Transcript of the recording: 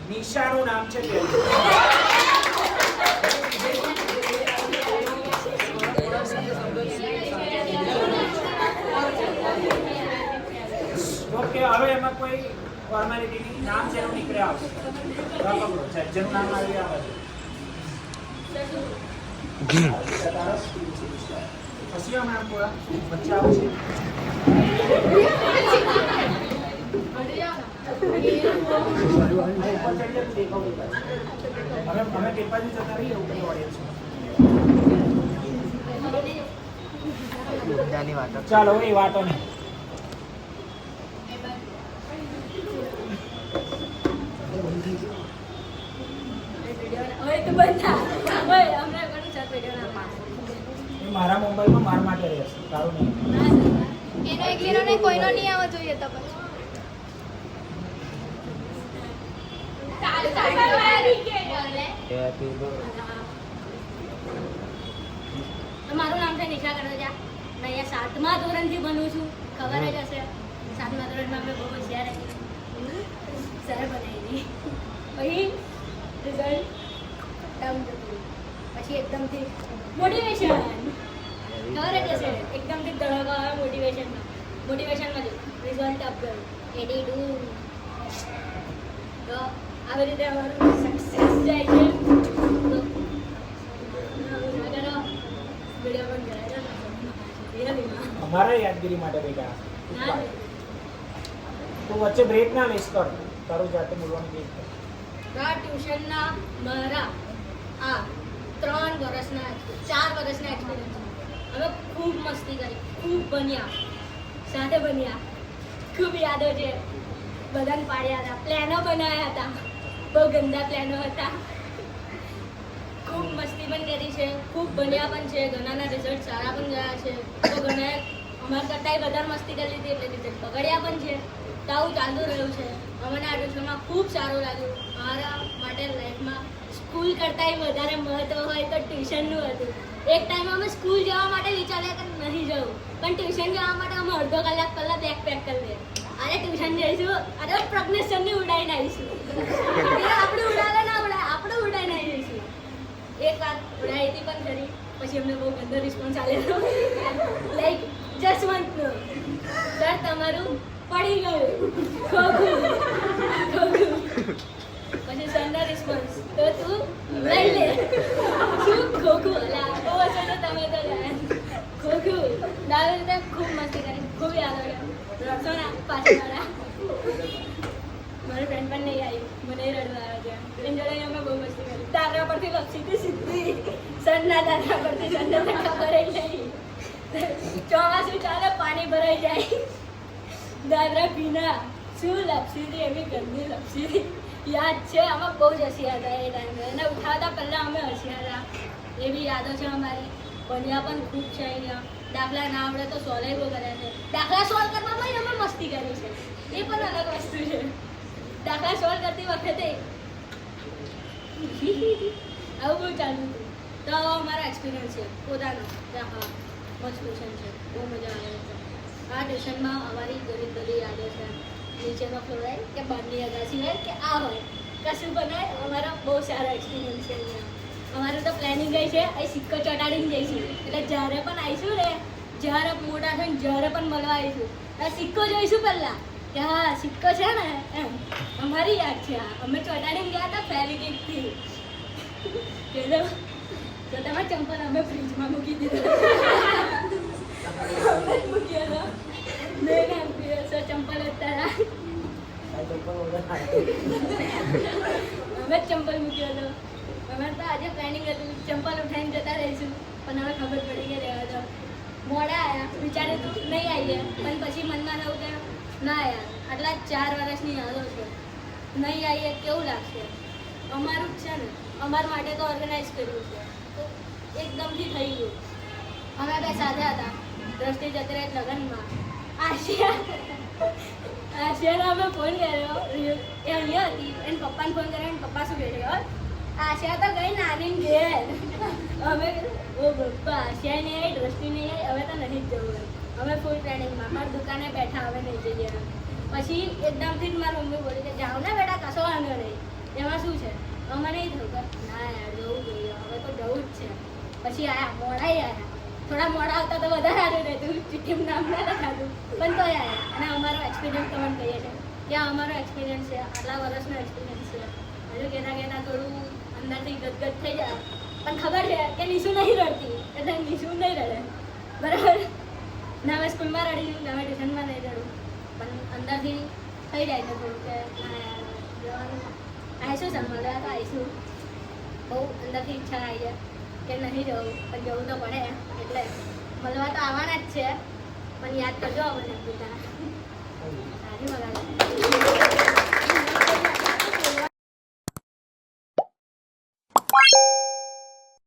નિશાનું નામ છે પેલું. ઓકે, હવે એમાં કોઈ ફોર્માલિટી નામ જેનું નીકળે આવશે. જેનું નામ આવી આવે પછી હમણાં થોડા વચ્ચે આવશે. અમે પેપાજી જતા રહીએ એવું કઈ ઓડિયન્સ. ચાલો એ વાતો નહીં. મારા મોબાઈલમાં માર માટે રહેશે, તારું નહીં. એનો એકલીનો ને કોઈનો નહીં આવવો જોઈએ તો પછી. મારું નામ છે નિશા કડોજા. મેં અહીંયા 7મા ધોરણથી ભણું છું. ખબર જ હશે 7મા ધોરણમાં મેં બહુ હોશિયાર હતી. સર બનાવી પછી રિઝલ્ટ ડાઉન જતું. પછી એકદમથી મોટિવેશન ખબર જ હશે, એકદમથી ધડાકો આવે મોટિવેશનમાં રિઝલ્ટ અપ ગયું 82. તો આવી રીતે અમારું સક્સેસ જાય છે. અમારા યાદગીરી માટે બેટા તું વચ્ચે બ્રેક ના મિસ કર. તારું જાતે બોલવાનું કે ટ્યુશનના મારા આ 3 વર્ષના 4 વર્ષના એક્સપિરિયન્સ. અમે ખૂબ મસ્તી કરી, ખૂબ બન્યા, સાથે બન્યા, ખૂબ યાદો છે. બધાને પાડ્યા હતા, પ્લાનો બનાવ્યા હતા, બહુ ગંદા પ્લાનો હતા. ખૂબ મસ્તી પણ કરી છે, ખૂબ બન્યા પણ છે. ઘણાના રિઝલ્ટ સારા પણ ગયા છે. તો ઘણાએ અમારા કરતાં વધારે મસ્તી કરી લીધી એટલે રિઝલ્ટ બગડ્યા પણ છે. તો આવું ચાલુ રહ્યું છે. અમને આ ટ્યુશનમાં ખૂબ સારું લાગ્યું. મારા માટે લાઈફમાં સ્કૂલ કરતાંય વધારે મહત્વ હોય તો ટ્યુશનનું હતું. એક ટાઈમ અમે સ્કૂલ જવા માટે વિચાર્યા કે નહીં જવું, પણ ટ્યુશન જવા માટે અમે અડધો કલાક પહેલાં બેગ પેક કરી દઈએ. અરે ટ્યુશન જઈશું, અરે પ્રજ્ઞેશનની ઉડાઈને આવીશું. આપણે ઉડાવે ના ઉડાય, આપણે ઉડાઈને આવી જઈશું. એક વાર ઉડાઈ હતી પણ ખરી. પછી અમને બહુ ગંદો રિસ્પોન્સ આવેલો, લાઈક જસવંતનો સર તમારું પડી ગયું ખોખું. પછી સરનો રિસ્પોન્સ તો તું લઈ લે. શું ખોખું? અલા બહુ હશે તો તમે તો ખોખું. આવી રીતે ખૂબ મસ્તી કરી, ખૂબ યાદ આવ્યો. રડશો ના પાછળવાળા. મારી ફ્રેન્ડ પણ નહીં આવી, મને રડવા આવ્યો છે. એની જોડે અમે બહુ મસ્તી કરી. દાદરા પરથી લપસી સીધી સરના દાદરા પરથી સરના ખબર જ નહીં. ચોમાસું ચાલે પાણી ભરાઈ જાય, દાદરા ભીના. શું લપસી હતી, એવી ગંદી લપસી હતી. યાદ છે અમે બહુ જ હસ્યા હતા એ ટાઈમે. એને ઉઠાવતા પહેલાં અમે હસ્યા હતા. એવી યાદો છે અમારી. ભણ્યા પણ ખૂબ છે અહીંયા. દાખલા ના આવડે તો સોલ્વ બહુ કર્યા છે. દાખલા સોલ્વ કરવામાં અમે મસ્તી કરી છે, એ પણ અલગ વસ્તુ છે. દાખલા સોલ્વ કરતી વખતે આવું બહુ ચાલુ હતું. તો અમારા એક્સપિરિયન્સ છે પોતાનો કે હા મસ્ત ટ્યુશન છે, બહુ મજા આવે છે. આ ટ્યુશનમાં અમારી ઘણી બધી યાદો છે. નીચેનો ફ્લોર હોય કે બહારની અગાસી હોય કે આ હોય કશું બનાય, અમારા બહુ સારા એક્સપિરિયન્સ છે અહીંયા. અમારું તો પ્લાનિંગ ગઈ છે અહીં સિક્કો ચોંટાડીને જઈશું. એટલે જ્યારે પણ આવીશું ને, જ્યારે મોટા થઈને જ્યારે પણ મળવા આવીશું આ સિક્કો જોઈશું પહેલાં કે હા સિક્કો છે ને એમ. અમારી યાદ છે આ. અમે ચોંટાડીને ગયા હતા ફેવિકિકથી. તો તમારા ચંપલ અમે ફ્રીજમાં મૂકી દીધા. મૂકી હતા મેં એમ સર ચંપલ હતા અમે જ ચંપલ મૂક્યો હતો. અમે તો આજે પ્લાનિંગ હતું ચંપલ ઉઠાવીને જતા રહીશું, પણ હવે ખબર પડી કે રહેવા દો. મોડા આવ્યા, વિચારે તો નહીં આવીએ, પણ પછી મનમાં થયું કે ના યાર આટલા 4 વર્ષની યાદો છે, નહીં આવીએ કેવું લાગશે. અમારું જ છે ને, અમારા માટે તો ઓર્ગેનાઇઝ કર્યું છે, તો એકદમથી થઈ ગયું. અમે બે સાથે હતા દ્રષ્ટિ જતી રહે લગ્નમાં. આશિયાનો અમે ફોન કર્યો, એ અહીંયા હતી. એને પપ્પાને ફોન કર્યો, એને પપ્પા શું કહે છે આશિયા તો ગઈ નાની ઘેર. અમે ઓ પપ્પા આશિયા નહીં આવી, દ્રષ્ટિ નહીં આવી, હવે તો નથી જ જવું. અમે ફૂલ પ્લાનિંગમાં મારી દુકાને બેઠા, હવે નહીં જઈએ. પછી એકદમથી જ મારી મમ્મી બોલી કે જાઓ ને બેટા કશો વાંધો નહીં. એમાં શું છે અમે નહીં થયું કે ના યાર જવું જોઈએ હવે તો જવું જ છે. પછી આયા મોડા આયા થોડા મોડા આવતા તો વધારે સારું રહેતું ચિઠ્ઠીમાં નામ ના લખાતું પણ તો આયા. અને અમારો એક્સપિરિયન્સ તમને કહીએ છીએ કે આ અમારો એક્સપિરિયન્સ છે આટલા વર્ષનો એક્સપિરિયન્સ છે. હજુ કહેતા થોડું અંદરથી ગદગદ થઈ જાય પણ ખબર છે કે નિશુ નહીં રડતી એટલે નિશુ નહીં રડે બરાબર. ના મેં સ્કૂલમાં રડી ના મેં ટ્યુશનમાં નહીં રડું પણ અંદરથી થઈ જાય છે થોડું કે ના યાર જવાનું આવીશું સર મળવા તો આવીશું. બહુ અંદરથી ઈચ્છા આવી છે કે નહીં જવું પણ જવું તો પડે એટલે મળવા તો આવવાના જ છે પણ યાદ કરજો મને પોતાના સારી વગાડે.